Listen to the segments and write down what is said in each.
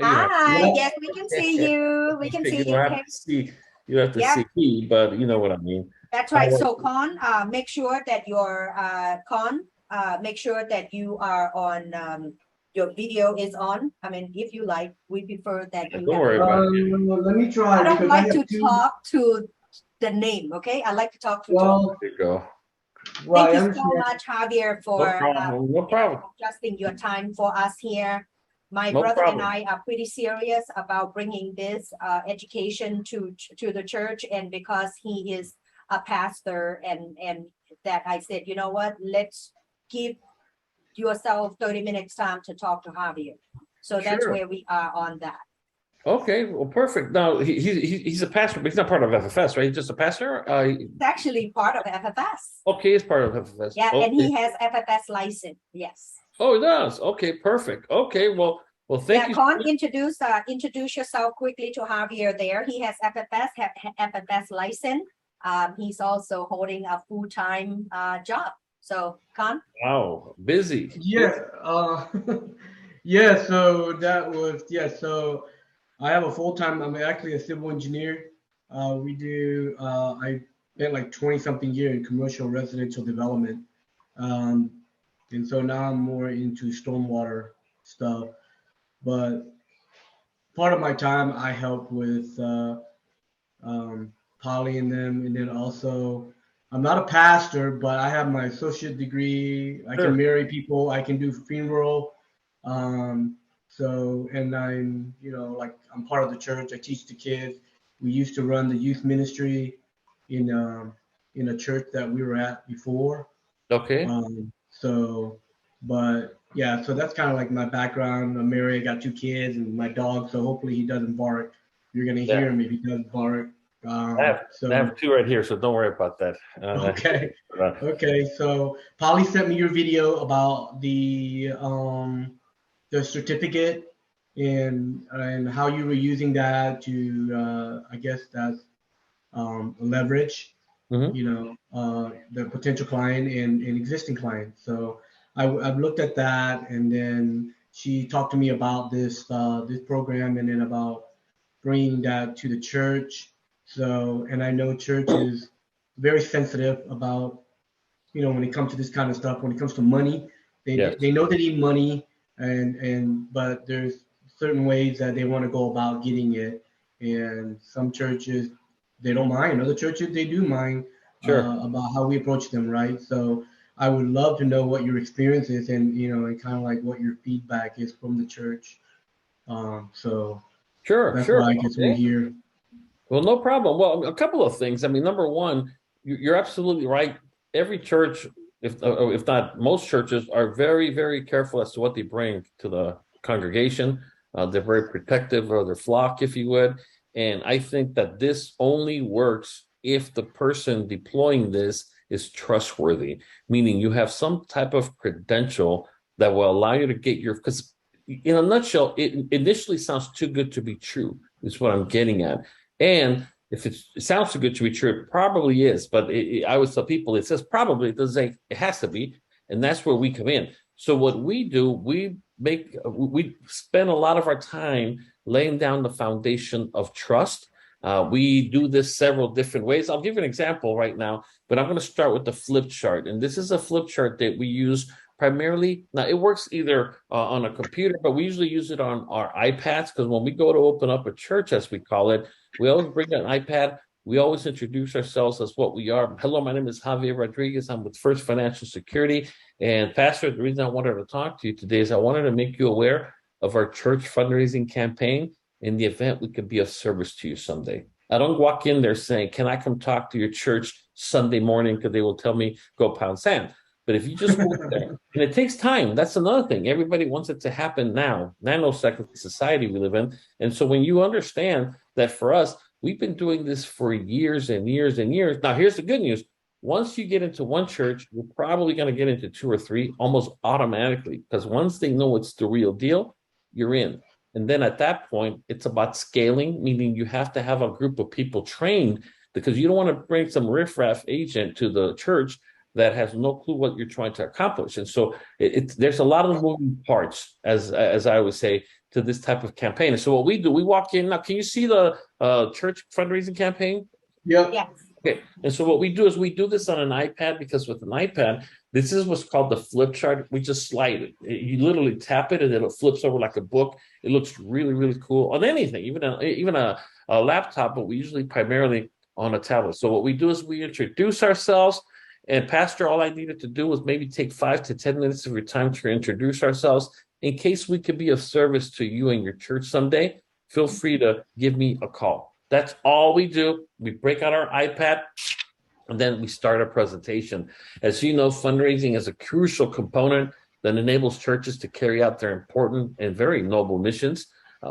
Hi, Yeah. yes, we can see you. We can Okay, see you you. don't have Okay. to see, you have to Yep, see me, but you know what I mean. that's How right. are So Con, make sure that your make sure that you are on your video is on. I mean, if you like, we prefer that you? you Don't have worry your. about it. Let me I try don't because I like have to two. talk to the name, okay? I like to talk to Joe. Well, There you go. Thank right, you I so understand. much, Javier, No for problem. No problem. adjusting your time for us here. My No brother and problem. I are pretty serious about bringing this education to the church, and because he is a pastor, and that I said, you know what, let's give yourself 30 minutes time to talk to Javier. So that's Sure. where we are on that. Okay. Well, perfect. Now he's a pastor, but he's not part of FFS, right? He's just a pastor. It's actually part of FFS. Okay, he's part of FFS. Yeah, and Okay. he has FFS license. Yes. Oh, he does. Okay, perfect. Okay. Well, thank Yeah, you so Con, much. introduce yourself quickly to Javier there. He has FFS license. He's also holding a full-time job. So, Con? Wow, busy. Yeah, yeah. So that was yeah. So I have a full time. I'm actually a civil engineer. We do. I spent like 20 something year in commercial residential development, um, and so now I'm more into stormwater stuff. But part of my time I help with Polly and them, and then also I'm not a pastor, but I have my associate degree. I can Sure. marry people. I can do funeral. Um, so and like I'm part of the church. I teach the kids. We used to run the youth ministry in in a church that we were at before. Okay. So, but yeah, so that's kind of like my background. I'm married, I got two kids, and my dog. So hopefully he doesn't bark. You're gonna Yeah. hear him if he does bark. I have I So have two right here, so don't worry about that. okay, okay. So Polly sent me your video about the certificate and how you were using that to I guess that's leverage Mhm. the potential client and existing client. So I've looked at that, and then she talked to me about this program, and then about bringing that to the church. So, and I know church is very sensitive about when it comes to this kind of stuff. When it comes to money, Yes. they know they need money, and but there's certain ways that they want to go about getting it, and some churches they don't mind. Other churches they do mind Sure. about how we approach them, right? So I would love to know what your experience is, and kind of like what your feedback is from the church. So Sure. that's Sure. why I guess we're Okay. here. Well, no problem. Well, a couple of things. I mean, number one, you're absolutely right. Every church, if not most churches, are very, very careful as to what they bring to the congregation. They're very protective of their flock, if you would. And I think that this only works if the person deploying this is trustworthy, meaning you have some type of credential that will allow you to get your, because in a nutshell, it initially sounds too good to be true, is what I'm getting at. And if it sounds too good to be true, it probably is. But I always tell people it says probably, it doesn't say it has to be. And that's where we come in. So what we do, we spend a lot of our time laying down the foundation of trust. We do this several different ways. I'll give you an example right now, but I'm going to start with the flip chart. And this is a flip chart that we use primarily. Now, it works either on a computer, but we usually use it on our iPads because when we go to open up a church, as we call it, we always bring an iPad. We always introduce ourselves as what we are. Hello, my name is Javier Rodriguez. I'm with First Financial Security. And Pastor, the reason I wanted to talk to you today is I wanted to make you aware of our church fundraising campaign in the event we could be of service to you someday. I don't walk in there saying, can I come talk to your church Sunday morning? Because they will tell me, go pound sand. But if you just go there, and it takes time, that's another thing. Everybody wants it to happen now, nanosecond society we live in. And so when you understand that for us, we've been doing this for years and years and years. Now, here's the good news. Once you get into one church, you're probably going to get into two or three almost automatically because once they know it's the real deal, you're in. And then at that point, it's about scaling, meaning you have to have a group of people trained because you don't want to bring some riffraff agent to the church that has no clue what you're trying to accomplish. And so there's a lot of moving parts, as I would say, to this type of campaign. And so what we do, we walk in. Now, can you see the church fundraising campaign? Yeah. Yes. Okay. And so what we do is we do this on an iPad, because with an iPad, this is what's called the flip chart. We just slide it. You literally tap it and it flips over like a book. It looks really, really cool on anything, even a laptop, but we usually primarily on a tablet. So what we do is we introduce ourselves. And Pastor, all I needed to do was maybe take 5 to 10 minutes of your time to introduce ourselves. In case we could be of service to you and your church someday, feel free to give me a call. That's all we do. We break out our iPad and then we start a presentation. As you know, fundraising is a crucial component that enables churches to carry out their important and very noble missions,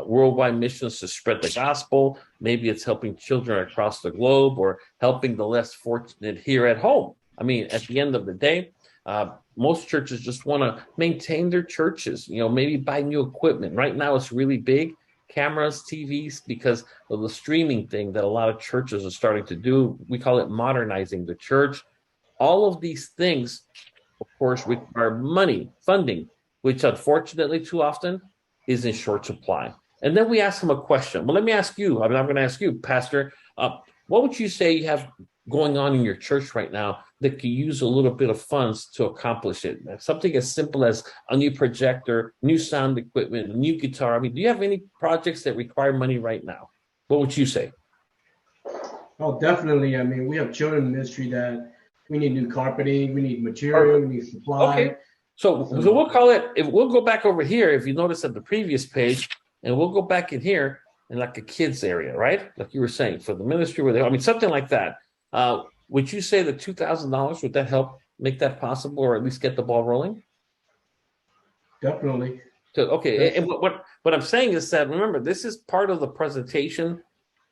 worldwide missions to spread the gospel. Maybe it's helping children across the globe or helping the less fortunate here at home. I mean, at the end of the day, most churches just want to maintain their churches, maybe buy new equipment. Right now, it's really big. Cameras, TVs, because of the streaming thing that a lot of churches are starting to do. We call it modernizing the church. All of these things, of course, require money, funding, which unfortunately too often is in short supply. And then we ask them a question. Well, let me ask you, I'm going to ask you, Pastor, what would you say you have going on in your church right now that could use a little bit of funds to accomplish it? Something as simple as a new projector, new sound equipment, a new guitar. I mean, do you have any projects that require money right now? What would you say? Oh, definitely. I mean, we have children ministry that we need new carpeting, we need material, we need supply. Okay. So we'll call it, we'll go back over here, if you notice at the previous page, and we'll go back in here in like a kids area, right? Like you were saying, for the ministry, something like that. Would you say the $2,000, would that help make that possible, or at least get the ball rolling? Definitely. So, okay. And what I'm saying is that, remember, this is part of the presentation,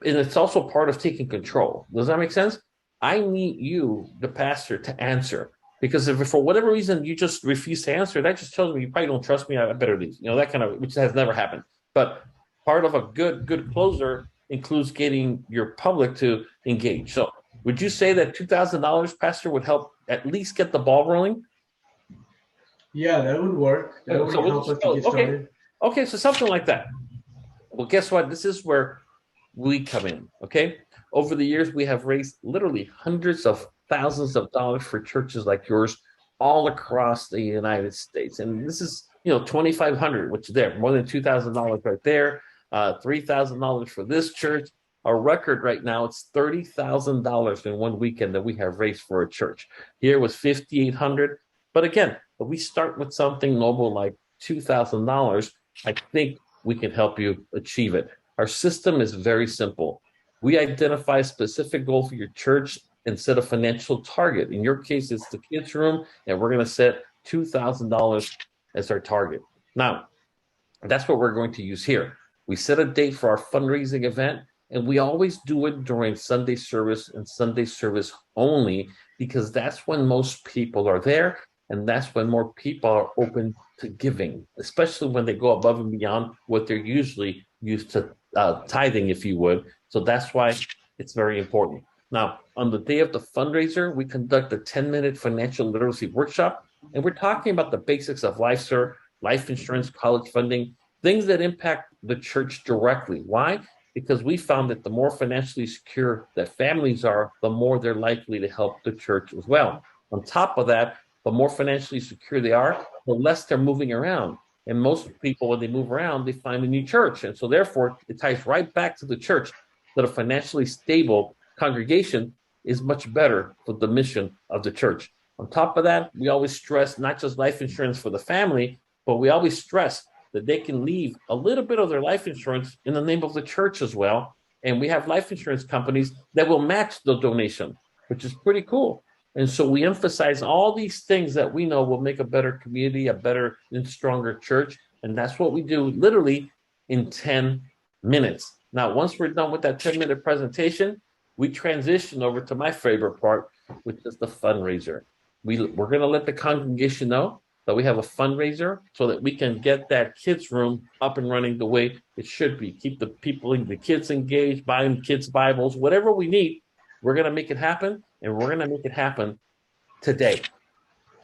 and it's also part of taking control. Does that make sense? I need you, the pastor, to answer, because if for whatever reason you just refuse to answer, that just tells me you probably don't trust me. I better leave. That kind of, which has never happened. But part of a good closer includes getting your public to engage. So would you say that $2,000, Pastor, would help at least get the ball rolling? Yeah, that would work. That would help us to get started. Okay, so something like that. Well, guess what? This is where we come in, okay? Over the years, we have raised literally hundreds of thousands of dollars for churches like yours all across the United States. And this is, $2,500, which is there, more than $2,000 right there, $3,000 for this church. Our record right now, it's $30,000 in one weekend that we have raised for a church. Here was $5,800. But again, if we start with something noble like $2,000, I think we can help you achieve it. Our system is very simple. We identify a specific goal for your church and set a financial target. In your case, it's the kids' room, and we're going to set $2,000 as our target. Now, that's what we're going to use here. We set a date for our fundraising event, and we always do it during Sunday service and Sunday service only, because that's when most people are there, and that's when more people are open to giving, especially when they go above and beyond what they're usually used to tithing, if you would. So that's why it's very important. Now, on the day of the fundraiser, we conduct a 10-minute financial literacy workshop, and we're talking about the basics of life, life insurance, college funding, things that impact the church directly. Why? Because we found that the more financially secure that families are, the more they're likely to help the church as well. On top of that, the more financially secure they are, the less they're moving around. And most people, when they move around, they find a new church. And so therefore, it ties right back to the church that a financially stable congregation is much better for the mission of the church. On top of that, we always stress not just life insurance for the family, but we always stress that they can leave a little bit of their life insurance in the name of the church as well. And we have life insurance companies that will match the donation, which is pretty cool. And so we emphasize all these things that we know will make a better community, a better and stronger church. And that's what we do literally in 10 minutes. Now, once we're done with that 10-minute presentation, we transition over to my favorite part, which is the fundraiser. We're going to let the congregation know that we have a fundraiser so that we can get that kids' room up and running the way it should be. Keep the people, the kids engaged, buying kids' Bibles, whatever we need. We're going to make it happen, and we're going to make it happen today.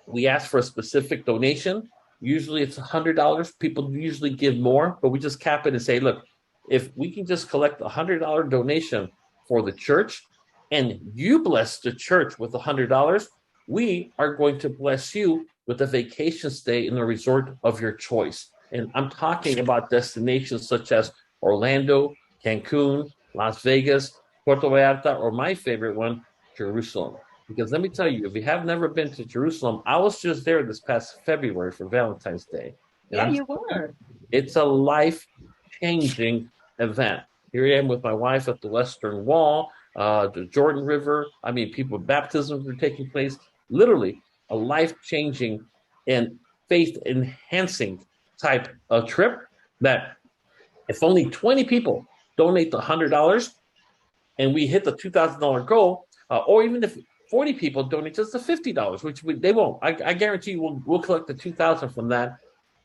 We ask for a specific donation. Usually it's $100. People usually give more, but we just cap it and say, look, if we can just collect $100 donation for the church and you bless the church with $100, we are going to bless you with a vacation stay in a resort of your choice. And I'm talking about destinations such as Orlando, Cancun, Las Vegas, Puerto Vallarta, or my favorite one, Jerusalem. Because let me tell you, if you have never been to Jerusalem, I was just there this past February for Valentine's Day. And You were. it's a life-changing event. Here I am with my wife at the Western Wall, the Jordan River. I mean, people, baptisms are taking place. Literally a life-changing and faith-enhancing type of trip that if only 20 people donate the $100 and we hit the $2,000 goal, or even if 40 people donate just the $50, which they won't. I guarantee you we'll collect the $2,000 from that.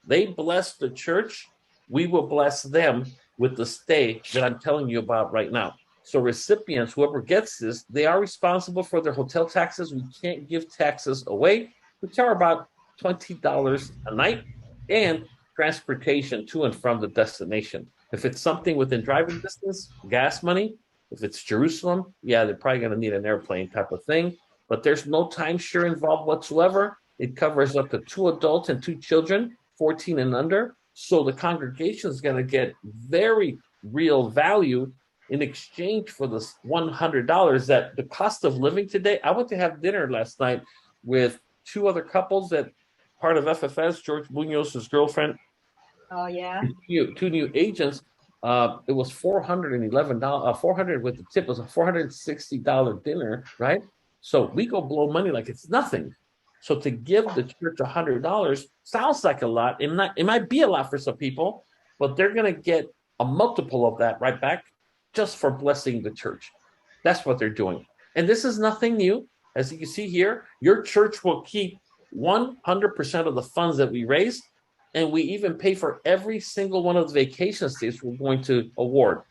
They bless the church. We will bless them with the stay that I'm telling you about right now. So recipients, whoever gets this, they are responsible for their hotel taxes. We can't give taxes away, which are about $20 a night, and transportation to and from the destination. If it's something within driving distance, gas money. If it's Jerusalem, yeah, they're probably going to need an airplane type of thing. But there's no timeshare involved whatsoever. It covers up to 2 adults and 2 children, 14 and under. So the congregation is going to get very real value in exchange for this $100 that the cost of living today. I went to have dinner last night with 2 other couples that part of FFS, George Munoz's girlfriend. Oh, yeah. 2 new agents. It was $411. 400 with the tip. It was a $460 dinner, right? So we go blow money like it's nothing. So to give the church $100 sounds like a lot. It might be a lot for some people, but they're going to get a multiple of that right back just for blessing the church. That's what they're doing. And this is nothing new. As you can see here, your church will keep 100% of the funds that we raise. And we even pay for every single one of the vacation stays we're going to award.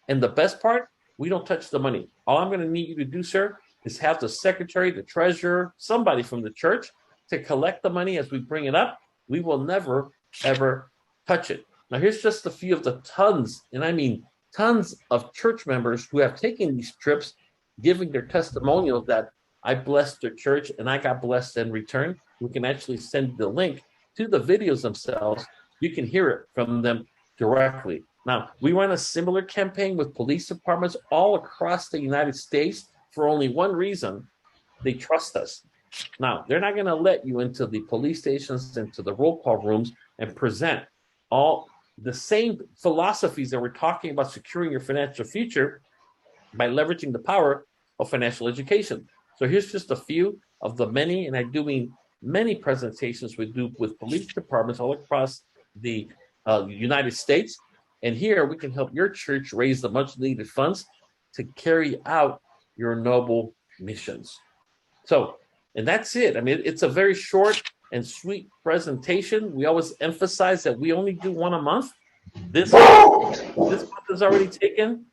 And the best part, we don't touch the money. All I'm going to need you to do, sir, is have the secretary, the treasurer, somebody from the church to collect the money as we bring it up. We will never, ever touch it. Now, here's just a few of the tons, and I mean tons of church members who have taken these trips, giving their testimonials that I blessed their church and I got blessed in return. We can actually send the link to the videos themselves. You can hear it from them directly. Now, we run a similar campaign with police departments all across the United States for only one reason: they trust us. Now, they're not going to let you into the police stations, into the roll call rooms, and present all the same philosophies that we're talking about securing your financial future by leveraging the power of financial education. So here's just a few of the many, and I do mean many presentations we do with police departments all across the United States. And here we can help your church raise the much needed funds to carry out your noble missions. So, and that's it. I mean, it's a very short and sweet presentation. We always emphasize that we only do one a month. This month is already taken.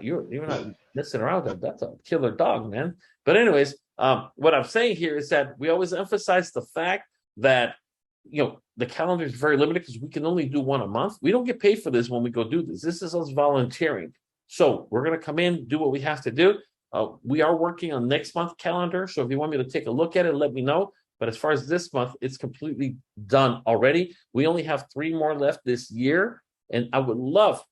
You're not messing around. That's a killer dog, man. But anyways, what I'm saying here is that we always emphasize the fact that, you know, the calendar is very limited because we can only do one a month. We don't get paid for this when we go do this. This is us volunteering. So we're going to come in, do what we have to do. We are working on next month's calendar. So if you want me to take a look at it, let me know. But as far as this month, it's completely done already. We only have 3 more left this year. And I would love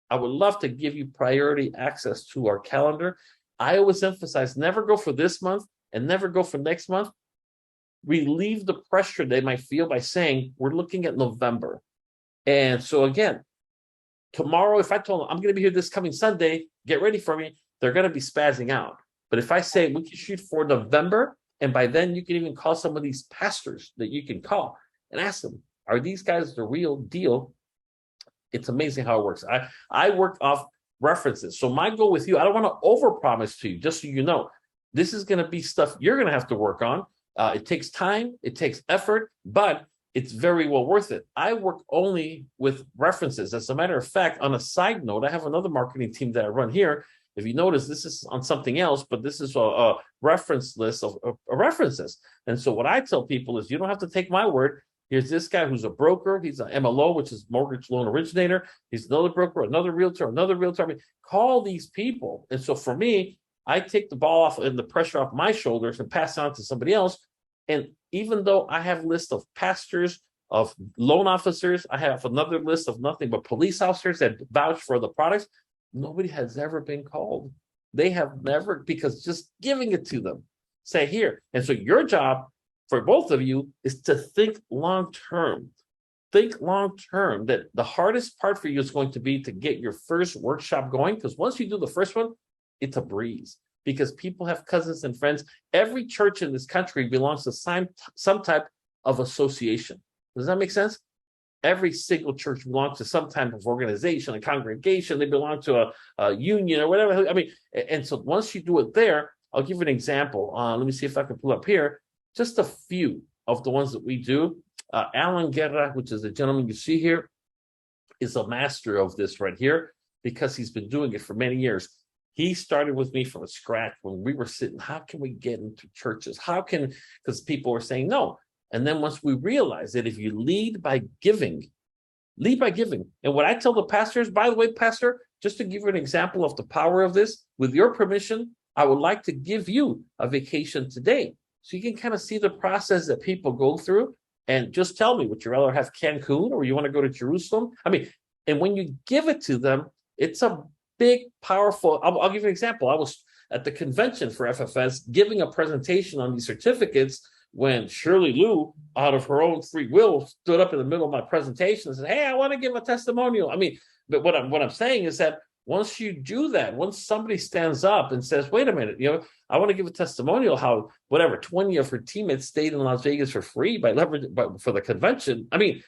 to give you priority access to our calendar. I always emphasize never go for this month and never go for next month. Relieve the pressure they might feel by saying, we're looking at November. And so again, tomorrow, if I told them I'm going to be here this coming Sunday, get ready for me, they're going to be spazzing out. But if I say we can shoot for November, and by then you can even call some of these pastors that you can call and ask them, are these guys the real deal? It's amazing how it works. I work off references. So my goal with you, I don't want to overpromise to you, just so you know, this is going to be stuff you're going to have to work on. It takes time, it takes effort, but it's very well worth it. I work only with references. As a matter of fact, on a side note, I have another marketing team that I run here. If you notice, this is on something else, but this is a reference list of references. And so what I tell people is, you don't have to take my word. Here's this guy who's a broker. He's an MLO, which is mortgage loan originator. He's another broker, another realtor, another realtor. I mean, call these people. And so for me, I take the ball off and the pressure off my shoulders and pass it on to somebody else. And even though I have a list of pastors, of loan officers, I have another list of nothing but police officers that vouch for the products, nobody has ever been called. They have never, because just giving it to them, say here. And so your job for both of you is to think long-term. Think long-term, that the hardest part for you is going to be to get your first workshop going, because once you do the first one, it's a breeze, because people have cousins and friends. Every church in this country belongs to some type of association. Does that make sense? Every single church belongs to some type of organization, a congregation. They belong to a union or whatever. I mean, and so once you do it there, I'll give you an example. Let me see if I can pull up here. Just a few of the ones that we do. Alan Guerra, which is the gentleman you see here, is a master of this right here, because he's been doing it for many years. He started with me from scratch when we were sitting, how can we get into churches? Because people were saying no. And then once we realized that if you lead by giving. And what I tell the pastors, by the way, pastor, just to give you an example of the power of this, with your permission, I would like to give you a vacation today. So you can kind of see the process that people go through, and just tell me, would you rather have Cancun or you want to go to Jerusalem? I mean, and when you give it to them, it's a big, powerful, I'll give you an example. I was at the convention for FFS giving a presentation on these certificates when Shirley Lou, out of her own free will, stood up in the middle of my presentation and said, hey, I want to give a testimonial. I mean, but what I'm saying is that once you do that, once somebody stands up and says, wait a minute, I want to give a testimonial how 20 of her teammates stayed in Las Vegas for free for the convention. I mean,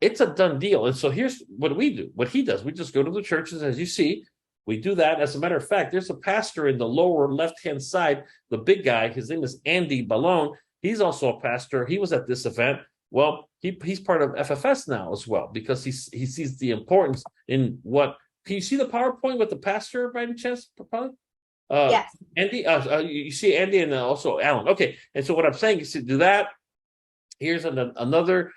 it's a done deal. And so here's what we do. What he does, we just go to the churches, as you see. We do that. As a matter of fact, there's a pastor in the lower left-hand side, the big guy. His name is Andy Ballone. He's also a pastor. He was at this event. Well, he's part of FFS now as well, because he sees the importance in what. Can you see the PowerPoint with the pastor by any chance? Yes. Andy, you see Andy and also Alan. Okay, and so what I'm saying is to do that. Here's another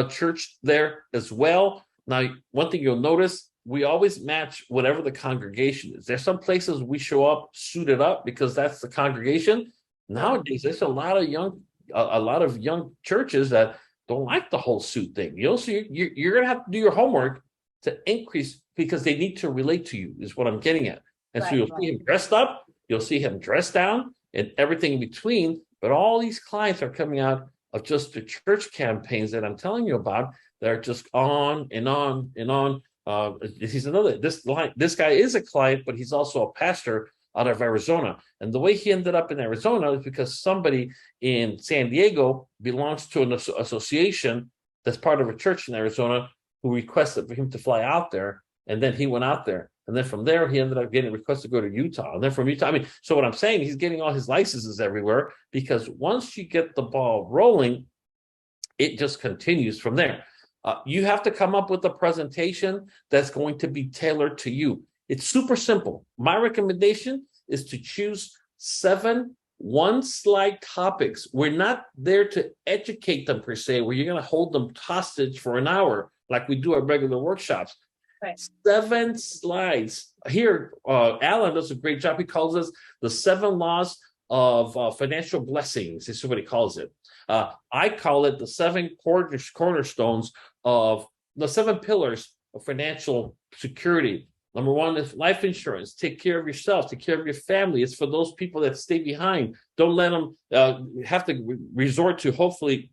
church there as well. Now, one thing you'll notice, we always match whatever the congregation is. There's some places we show up suited up because that's the congregation. Nowadays, there's a lot of young churches that don't like the whole suit thing. So you're going to have to do your homework to increase, because they need to relate to you, is what I'm getting at. And so you'll see him dressed up, you'll see him dressed down, and everything in between. But all these clients are coming out of just the church campaigns that I'm telling you about. They're just on and on and on. This guy is a client, but he's also a pastor out of Arizona. And the way he ended up in Arizona is because somebody in San Diego belongs to an association that's part of a church in Arizona who requested for him to fly out there. And then he went out there. And then from there, he ended up getting a request to go to Utah. And then from Utah, so what I'm saying, he's getting all his licenses everywhere, because once you get the ball rolling, it just continues from there. You have to come up with a presentation that's going to be tailored to you. It's super simple. My recommendation is to choose 7 one-slide topics. We're not there to educate them per se, where you're going to hold them hostage for an hour like we do at regular workshops. Right. 7 slides. Here, Alan does a great job. He calls us the 7 laws of financial blessings. This is what he calls it. I call it the 7 cornerstones of the 7 pillars of financial security. Number 1 is life insurance. Take care of yourself. Take care of your family. It's for those people that stay behind. Don't let them have to resort to, hopefully,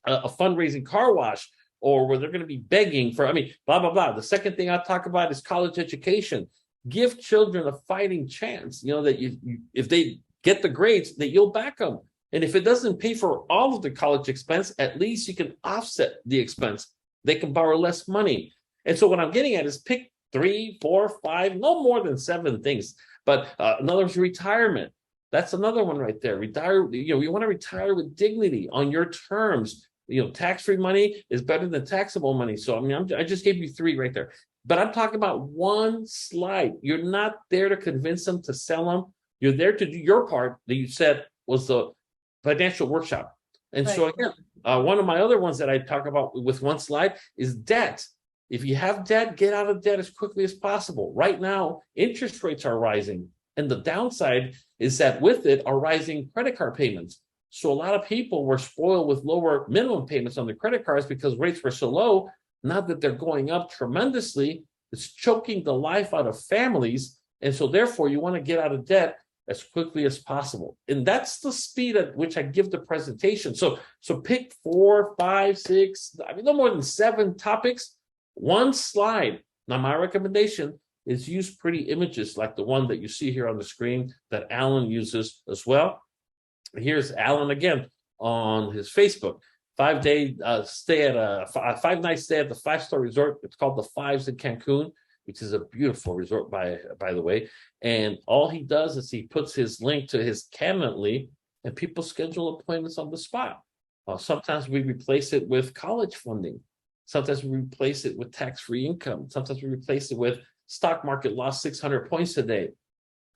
a fundraising car wash, or where they're going to be begging for, blah, blah, blah. The second thing I talk about is college education. Give children a fighting chance, that if they get the grades, that you'll back them. And if it doesn't pay for all of the college expense, at least you can offset the expense. They can borrow less money. And so what I'm getting at is pick 3, 4, 5, no more than 7 things. But another is retirement. That's another one right there. Retire. You want to retire with dignity on your terms. Tax-free money is better than taxable money. So I just gave you 3 right there. But I'm talking about one slide. You're not there to convince them to sell them. You're there to do your part that you said was the financial workshop. And so again, one of my other ones that I talk about with one slide is debt. If you have debt, get out of debt as quickly as possible. Right now, interest rates are rising. And the downside is that with it are rising credit card payments. So a lot of people were spoiled with lower minimum payments on their credit cards because rates were so low. Now that they're going up tremendously, it's choking the life out of families. And so therefore, you want to get out of debt as quickly as possible. And that's the speed at which I give the presentation. So pick 4, 5, 6, I mean, no more than 7 topics, one slide. Now, my recommendation is use pretty images like the one that you see here on the screen that Alan uses as well. Here's Alan again on his Facebook. 5-day stay at a 5-night stay at the 5-star resort. It's called the Fives in Cancun, which is a beautiful resort by the way. And all he does is he puts his link to his Calendly, and people schedule appointments on the spot. Sometimes we replace it with college funding. Sometimes we replace it with tax-free income. Sometimes we replace it with stock market lost 600 points today.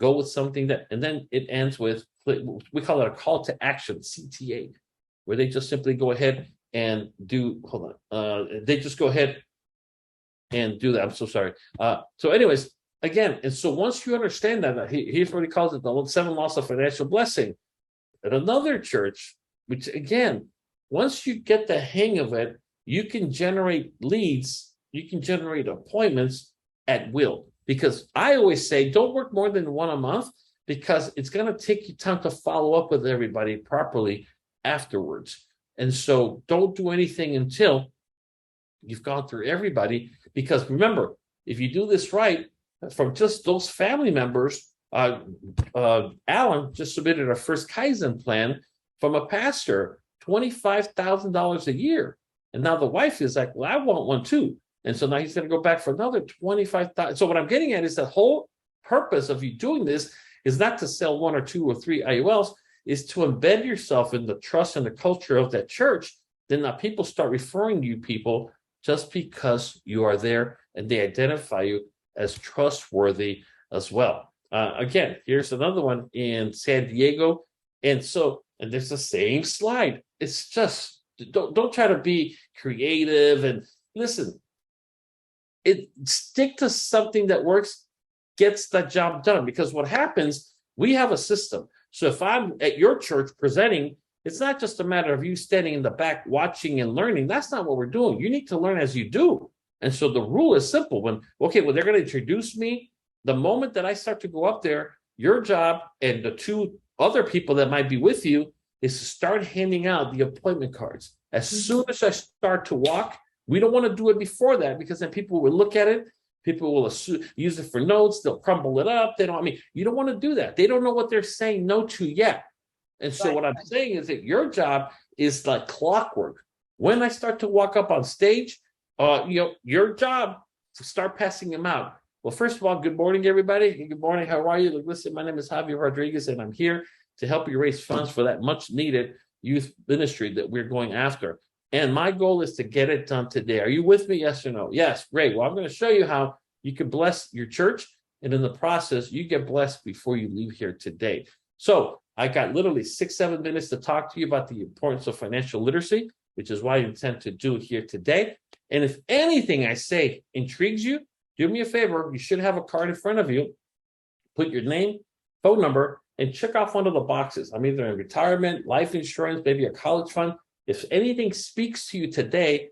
Go with something that, and then it ends with, we call it a call to action, CTA, where they just simply go ahead and do, they just go ahead and do that. I'm so sorry. So anyways, again, and so once you understand that, here's what he calls it, the 7 laws of financial blessing. At another church, which again, once you get the hang of it, you can generate leads, you can generate appointments at will. Because I always say, don't work more than 1 a month, because it's going to take you time to follow up with everybody properly afterwards. And so don't do anything until you've gone through everybody, because remember, if you do this right, from just those family members, Alan just submitted our first Kaizen plan from a pastor, $25,000 a year. And now the wife is like, well, I want one too. And so now he's going to go back for another 25,000. So what I'm getting at is the whole purpose of you doing this is not to sell 1 or 2 or 3 IULs, is to embed yourself in the trust and the culture of that church. Then now people start referring to you people just because you are there and they identify you as trustworthy as well. Again, here's another one in San Diego. And there's the same slide. It's just, don't try to be creative and listen. Stick to something that works, gets that job done. Because what happens, we have a system. So if I'm at your church presenting, it's not just a matter of you standing in the back watching and learning. That's not what we're doing. You need to learn as you do. And so the rule is simple. They're going to introduce me. The moment that I start to go up there, your job and the 2 other people that might be with you is to start handing out the appointment cards. As soon as I start to walk, we don't want to do it before that, because then people will look at it. People will use it for notes. They'll crumble it up. You don't want to do that. They don't know what they're saying no to yet. And so what I'm saying is that your job is like clockwork. When I start to walk up on stage, your job to start passing them out. Well, first of all, good morning, everybody. Good morning. How are you? Look, listen, my name is Javier Rodriguez, and I'm here to help you raise funds for that much needed youth ministry that we're going after. And my goal is to get it done today. Are you with me? Yes or no? Yes, great. Well, I'm going to show you how you can bless your church. And in the process, you get blessed before you leave here today. So I got literally 6-7 minutes to talk to you about the importance of financial literacy, which is why I intend to do it here today. And if anything I say intrigues you, do me a favor. You should have a card in front of you. Put your name, phone number, and check off one of the boxes. I'm either in retirement, life insurance, maybe a college fund. If anything speaks to you today,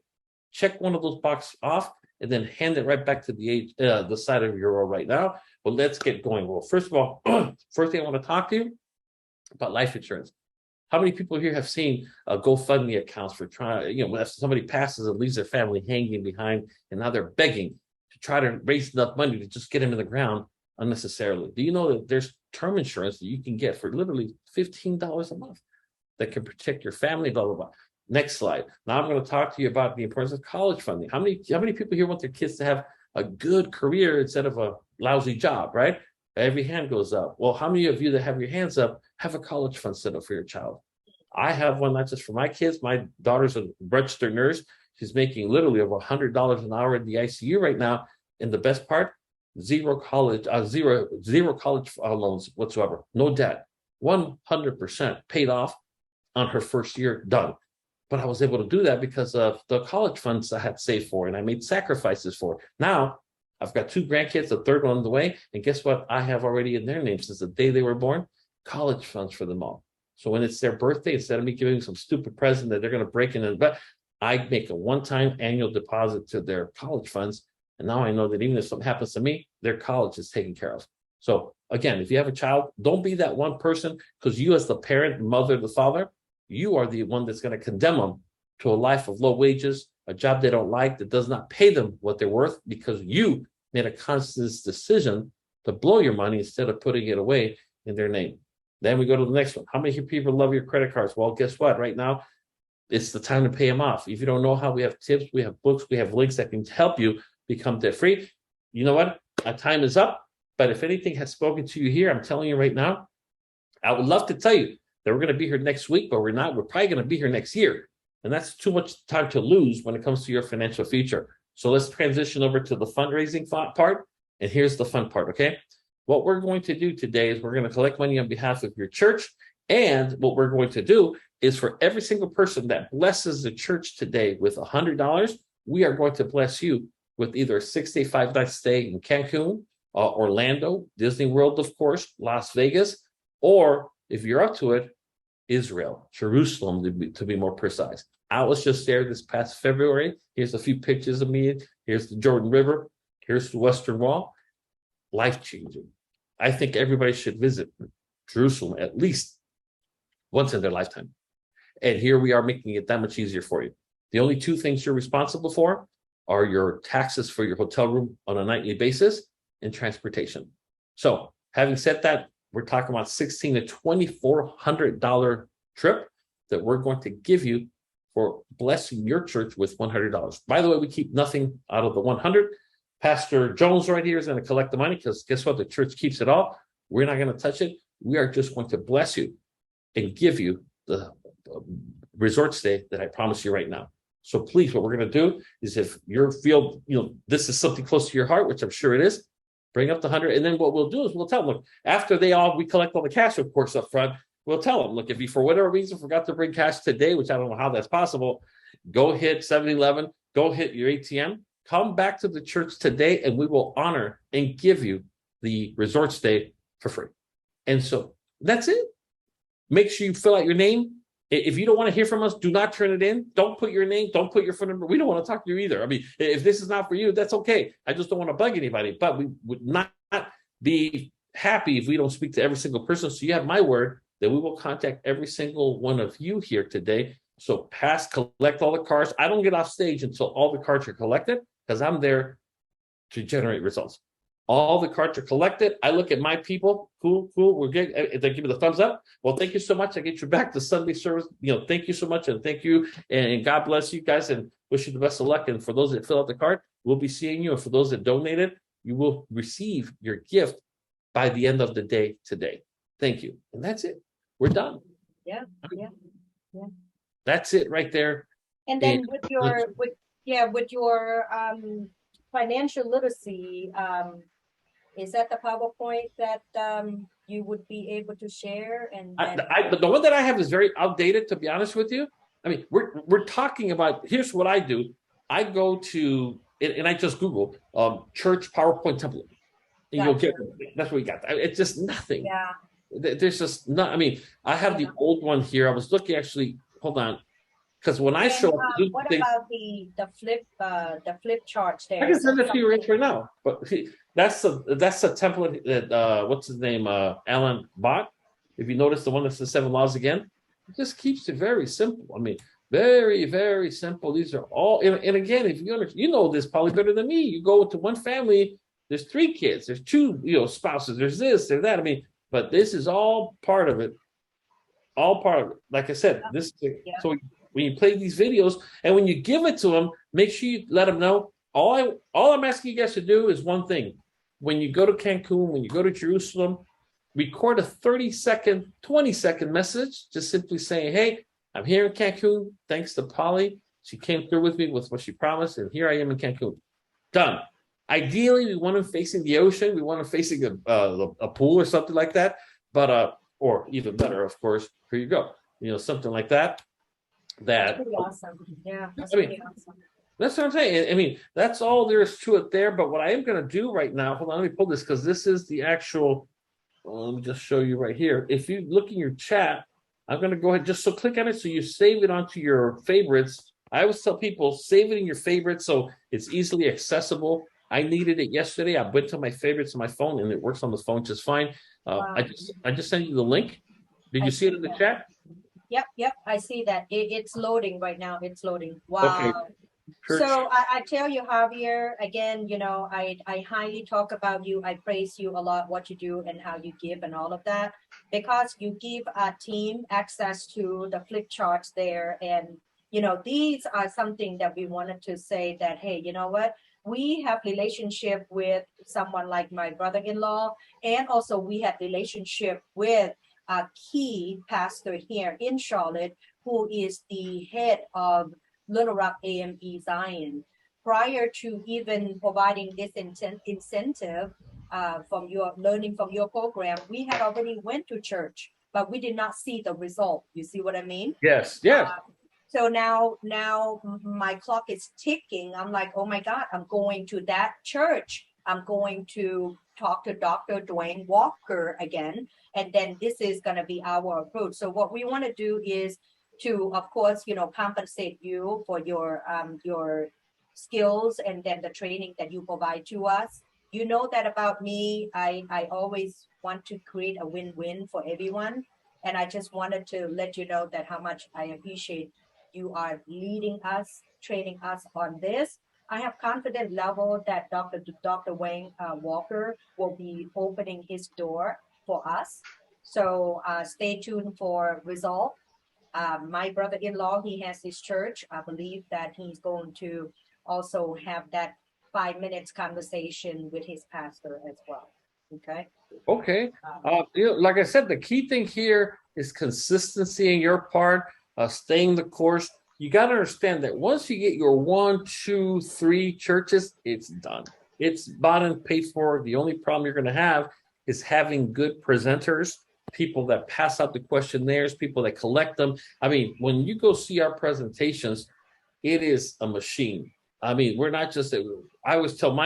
check one of those boxes off and then hand it right back to the side of your row right now. Well, let's get going. Well, first of all, first thing I want to talk to you about life insurance. How many people here have seen GoFundMe accounts for trying, if somebody passes and leaves their family hanging behind, and now they're begging to try to raise enough money to just get them in the ground unnecessarily? Do you know that there's term insurance that you can get for literally $15 a month that can protect your family, blah, blah, blah. Next slide. Now I'm going to talk to you about the importance of college funding. How many people here want their kids to have a good career instead of a lousy job, right? Every hand goes up. Well, how many of you that have your hands up have a college fund set up for your child? I have one, not just for my kids. My daughter's a registered nurse. She's making literally over $100 an hour in the ICU right now. And the best part, zero college loans whatsoever, no debt, 100% paid off on her first year, done. But I was able to do that because of the college funds I had saved for, and I made sacrifices for. Now I've got 2 grandkids, the third one on the way, and guess what? I have already in their names since the day they were born, college funds for them all. So when it's their birthday, instead of me giving them some stupid present that they're going to break in, but I make a one-time annual deposit to their college funds. And now I know that even if something happens to me, their college is taken care of. So again, if you have a child, don't be that one person, because you as the parent, mother, the father, you are the one that's going to condemn them to a life of low wages, a job they don't like, that does not pay them what they're worth, because you made a conscious decision to blow your money instead of putting it away in their name. Then we go to the next one. How many people love your credit cards? Well, guess what? Right now, it's the time to pay them off. If you don't know how, we have tips, we have books, we have links that can help you become debt free. You know what? Our time is up. But if anything has spoken to you here, I'm telling you right now, I would love to tell you that we're going to be here next week, but we're not. We're probably going to be here next year. And that's too much time to lose when it comes to your financial future. So let's transition over to the fundraising part. And here's the fun part, okay? What we're going to do today is we're going to collect money on behalf of your church. And what we're going to do is for every single person that blesses the church today with $100, we are going to bless you with either a 6-day, 5-night stay in Cancun, Orlando, Disney World, of course, Las Vegas, or if you're up to it, Israel, Jerusalem, to be more precise. I was just there this past February. Here's a few pictures of me. Here's the Jordan River. Here's the Western Wall. Life-changing. I think everybody should visit Jerusalem at least once in their lifetime. And here we are making it that much easier for you. The only 2 things you're responsible for are your taxes for your hotel room on a nightly basis and transportation. So having said that, we're talking about $1,600 to $2,400 trip that we're going to give you for blessing your church with $100. By the way, we keep nothing out of the 100. Pastor Jones right here is going to collect the money, because guess what? The church keeps it all. We're not going to touch it. We are just going to bless you and give you the resort stay that I promise you right now. So please, what we're going to do is, if you feel, this is something close to your heart, which I'm sure it is, bring up the 100. And then what we'll do is we'll tell them, look, after we collect all the cash, of course, up front, we'll tell them, look, if you for whatever reason forgot to bring cash today, which I don't know how that's possible, go hit 7-Eleven, go hit your ATM, come back to the church today, and we will honor and give you the resort stay for free. And so that's it. Make sure you fill out your name. If you don't want to hear from us, do not turn it in. Don't put your name. Don't put your phone number. We don't want to talk to you either. I mean, if this is not for you, that's okay. I just don't want to bug anybody. But we would not be happy if we don't speak to every single person. So you have my word that we will contact every single one of you here today. So collect all the cards. I don't get off stage until all the cards are collected, because I'm there to generate results. All the cards are collected. I look at my people. Cool. We're good. They give me the thumbs up. Well, thank you so much. I get you back to Sunday service. Thank you so much. And thank you. And God bless you guys, and wish you the best of luck. And for those that fill out the card, we'll be seeing you. And for those that donated, you will receive your gift by the end of the day today. Thank you. And that's it. We're done. Yeah. That's it right there. And then with your financial literacy, is that the PowerPoint that you would be able to share? And the one that I have is very outdated, to be honest with you. I mean, we're talking about, here's what I do. I go to, and I just Google church PowerPoint template. And you'll get, that's what we got. It's just nothing. Yeah. There's just not, I mean, I have the old one here. I was looking actually, hold on. Because when I show what about the flip charts there? I can send it to you right now. But that's a template that what's his name? Alan bought. If you notice the one that's the 7 laws again, it just keeps it very simple. I mean, very, very simple. These are all, and again, if you know this probably better than me. You go to one family, there's 3 kids, there's 2 spouses, there's this, there's that. I mean, but this is all part of it. All part of it. Like I said, this. So when you play these videos and when you give it to them, make sure you let them know. All I'm asking you guys to do is one thing. When you go to Cancun, when you go to Jerusalem, record a 30-second, 20-second message, just simply saying, hey, I'm here in Cancun. Thanks to Polly. She came through with me with what she promised, and here I am in Cancun. Done. Ideally, we want them facing the ocean. We want them facing a pool or something like that. But or even better, of course, here you go. Something like that. That's pretty awesome. Yeah, that's I mean, pretty awesome. That's what I'm saying. I mean, that's all there is to it there. But what I am going to do right now, hold on, let me pull this because this is the actual. Let me just show you right here. If you look in your chat, I'm going to go ahead click on it so you save it onto your favorites. I always tell people save it in your favorites so it's easily accessible. I needed it yesterday. I went to my favorites on my phone and it works on the phone just fine. Wow. I just sent you the link. Did you see it in the chat? Yep. I see that. It's loading right now. It's loading. Wow. Okay. Church. So I tell you, Javier, again, I highly talk about you. I praise you a lot, what you do and how you give and all of that, because you give our team access to the flip charts there. And, these are something that we wanted to say that, hey, you know what? We have relationship with someone like my brother-in-law, and also we have relationship with a key pastor here in Charlotte, who is the head of Little Rock AME Zion. Prior to even providing this incentive from your learning from your program, we had already went to church, but we did not see the result. You see what I mean? Yes. So now my clock is ticking. I'm like, oh my God, I'm going to that church. I'm going to talk to Dr. Dwayne Walker again. And then this is going to be our approach. So what we want to do is to, of course, compensate you for your skills and then the training that you provide to us. You know that about me, I always want to create a win-win for everyone. And I just wanted to let you know that how much I appreciate you are leading us, training us on this. I have confident level that Dr. Wayne Walker will be opening his door for us. So stay tuned for result. My brother-in-law, he has his church. I believe that he's going to also have that 5 minutes conversation with his pastor as well. Okay. Like I said, the key thing here is consistency in your part, staying the course. You got to understand that once you get your 1, 2, 3 churches, it's done. It's bought and paid for. The only problem you're going to have is having good presenters, people that pass out the questionnaires, people that collect them. I mean, when you go see our presentations, it is a machine. I mean, we're not just, I always tell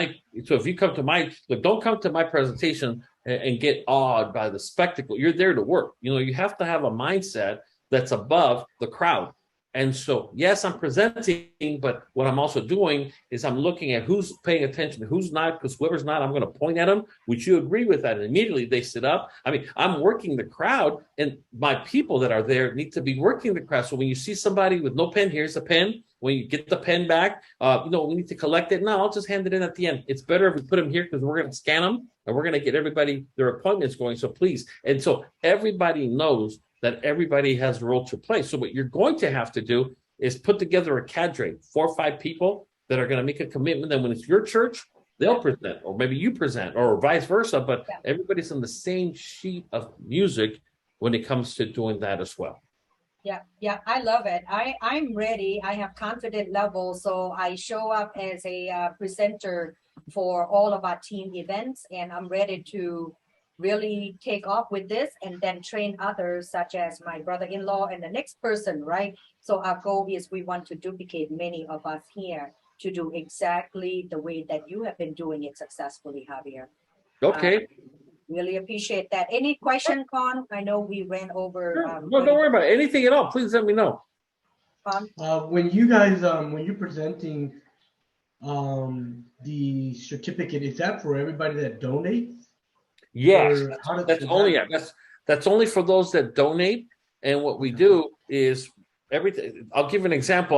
so if you come to don't come to my presentation and get awed by the spectacle. You're there to work. You have to have a mindset that's above the crowd. And so, yes, I'm presenting, but what I'm also doing is I'm looking at who's paying attention, who's not, because whoever's not, I'm going to point at them. Would you agree with that? And immediately they sit up. I mean, I'm working the crowd, and my people that are there need to be working the crowd. So when you see somebody with no pen, here's a pen. When you get the pen back, we need to collect it. No, I'll just hand it in at the end. It's better if we put them here because we're going to scan them and we're going to get everybody their appointments going. So please. And so everybody knows that everybody has a role to play. So what you're going to have to do is put together a cadre, 4 or 5 people that are going to make a commitment. Then when it's your church, they'll present, or maybe you present, or vice versa. But everybody's on the same sheet of music when it comes to doing that as well. Yeah, I love it. I'm ready. I have confident level. So I show up as a presenter for all of our team events, and I'm ready to really take off with this and then train others, such as my brother-in-law and the next person, right? So our goal is we want to duplicate many of us here to do exactly the way that you have been doing it successfully, Javier. Okay. Really appreciate that. Any question, Con? I know we ran over. No, don't worry about it. Anything at all. Please let me know. Con? When you guys, when you're presenting the certificate, is that for everybody that donates? Yes, Or that's only for those that donate. And what we do is everything. I'll give an example.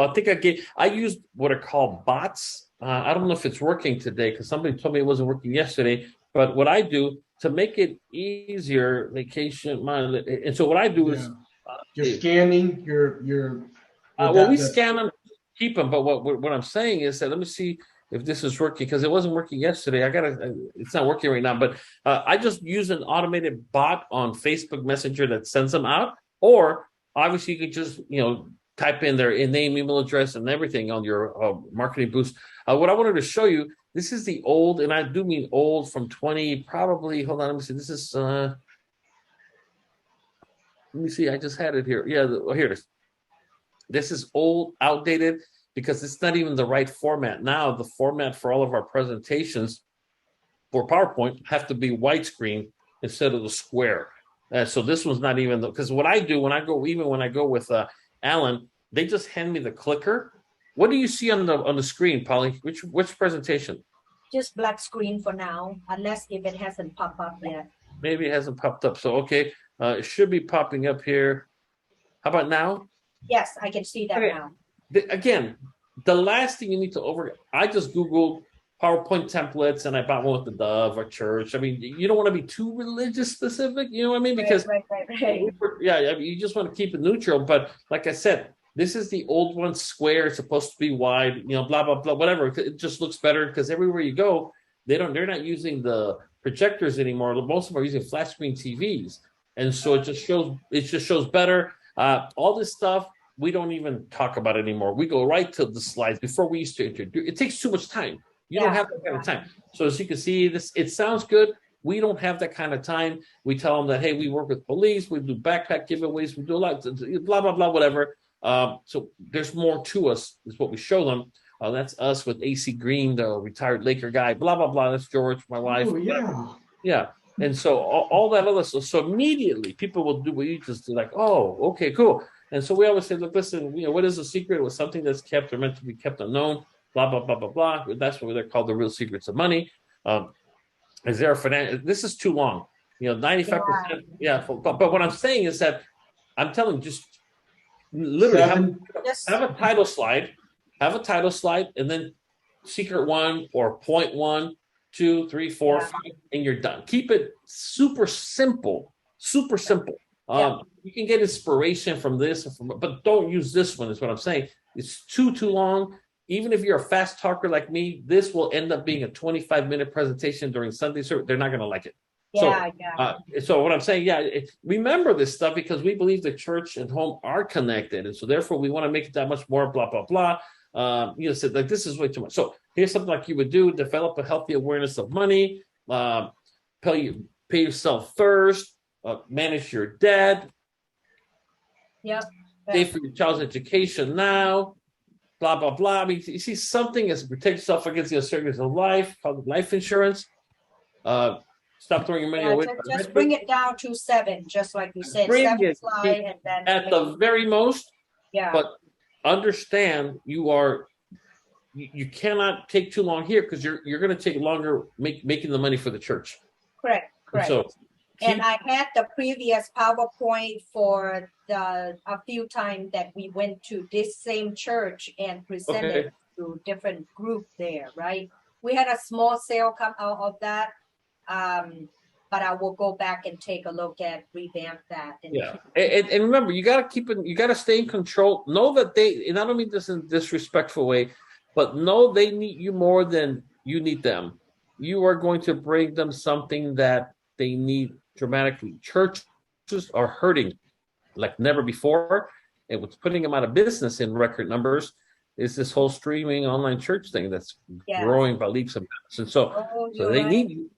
I used what are called bots. I don't know if it's working today because somebody told me it wasn't working yesterday. But what I do to make it easier, and so what I do is you're scanning your. We scan them, keep them. But what I'm saying is that let me see if this is working because it wasn't working yesterday. It's not working right now. But I just use an automated bot on Facebook Messenger that sends them out. Or obviously you could just type in their name, email address, and everything on your Marketing Boost. What I wanted to show you This is the old, and I do mean old from 20, probably, hold on, let me see. This is, let me see, I just had it here. Yeah, here it is. This is old, outdated, because it's not even the right format. Now, the format for all of our presentations for PowerPoint have to be widescreen instead of the square. So this one's not even, because what I do when I go with Alan, they just hand me the clicker. What do you see on the screen, Polly? Which presentation? Just black screen for now, unless if it hasn't popped up yet. Maybe it hasn't popped up. So, okay, it should be popping up here. How about now? Yes, I can see that Okay. now. Again, the last thing you need to I just Googled PowerPoint templates and I bought one with the Dove or Church. I mean, you don't want to be too religious specific, you know what I mean? Because Right. yeah, I mean, you just want to keep it neutral. But like I said, this is the old one, square. It's supposed to be wide, you know, blah blah blah, whatever. It just looks better because everywhere you go, they're not using the projectors anymore. Most of them are using flat screen TVs, and so it just shows better. All this stuff we don't even talk about anymore. We go right to the slides before we used to introduce. It takes too much time. You don't have that kind of time. So as you can see, it sounds good. We don't have that kind of time. We tell them that, hey, we work with police, we do backpack giveaways, we do a lot, blah, blah, blah, whatever. So there's more to us, is what we show them. That's us with AC Green, the retired Laker guy, blah, blah, blah. That's George, my wife. Oh, yeah. Yeah. And so all that other stuff. So immediately people will do what you just do, like, oh, okay, cool. And so we always say, look, listen, you know, what is a secret? It was something that's kept or meant to be kept unknown, blah, blah, blah, blah, blah. That's what they're called, the real secrets of money. Is there a financial, this is too long, you know, 95%. Yeah. But what I'm saying is that I'm telling you, just literally have a title slide, and then secret one or point 1, 2, 3, 4, 5, and you're done. Keep it super simple. You can get inspiration from this, but don't use this one, is what I'm saying. It's too long. Even if you're a fast talker like me, this will end up being a 25-minute presentation during Sunday service. They're not going to like it. So what I'm saying, remember this stuff, because we believe the church and home are connected. And so therefore we want to make it that much more blah, blah, blah. You know, so like this is way too much. So here's something like you would do: develop a healthy awareness of money, pay yourself first, manage your debt, pay for your child's education now, blah, blah, blah. I mean, you see something as protect yourself against the uncertainties of life, called life insurance. Stop throwing your money away. Just bring it down to 7, just like you said. 7 slide, and then at the very most. Yeah. But understand, you cannot take too long here, because you're going to take longer making the money for the church. Correct. So, and I had the previous PowerPoint for a few times that we went to this same church and presented to different groups there, right? We had a small sale come out of that. But I will go back and take a look at revamp that. And remember, you got to stay in control. Know that and I don't mean this in a disrespectful way, but know they need you more than you need them. You are going to bring them something that they need dramatically. Churches are hurting like never before, and what's putting them out of business in record numbers is this whole streaming online church thing that's growing by leaps and bounds. And so they need you.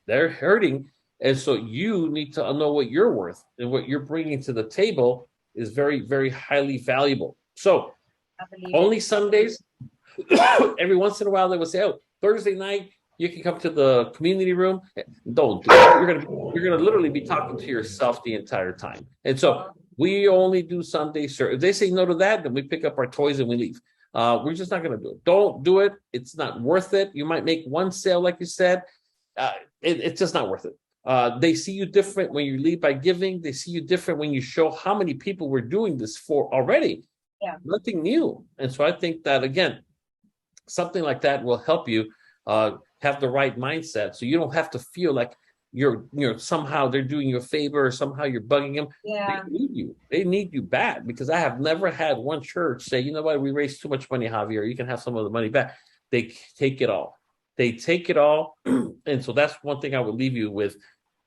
They're hurting. And so you need to know what you're worth, and what you're bringing to the table is very, very highly valuable. So only Sundays, every once in a while they will say, oh, Thursday night, you can come to the community room. Don't do it. You're gonna literally be talking to yourself the entire time. And so we only do Sunday service. If they say no to that, then we pick up our toys and we leave. We're just not gonna do it. Don't do it. It's not worth it. You might make one sale, like you said. It's just not worth it. They see you different when you lead by giving. They see you different when you show how many people we're doing this for already. Nothing new. And so I think that, again, something like that will help you have the right mindset, so you don't have to feel like you're somehow they're doing you a favor, or somehow you're bugging them. They need you bad, because I have never had one church say, you know what, we raised too much money, Javier, you can have some of the money back. They take it all. And so that's one thing I would leave you with: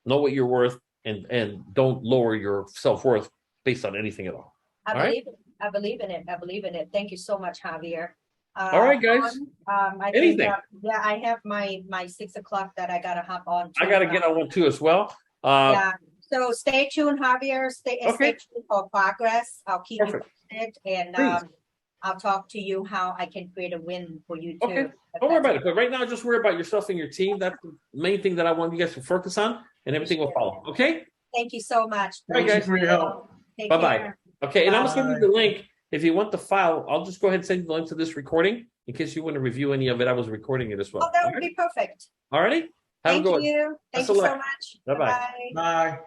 know what you're worth, and don't lower your self-worth based on anything at all. I believe in it. Thank you so much, Javier. All right, guys. I think, Anything. yeah, I have my 6 o'clock that I gotta hop on. I got to get on one too as well. Yeah, so stay tuned, Javier, stay Okay. tuned for progress. I'll keep you Perfect. posted and, Please. I'll talk to you how I can create a win for you too. Okay. Don't worry about it. But right now, just worry about yourself and your team. That's the main thing that I want you guys to focus on, and everything will follow. Okay. Thank you so much. All right, Thank you guys. for your help. Take Bye-bye. care. Okay. And I'm gonna send you Bye. the link if you want the file. I'll just go ahead and send you the link to this recording in case you want to review any of it. I was recording it as well. Oh, that would be perfect. All righty. Have a Thank good one. you. Thank Best of you so luck. much. Bye-bye. Bye. Bye.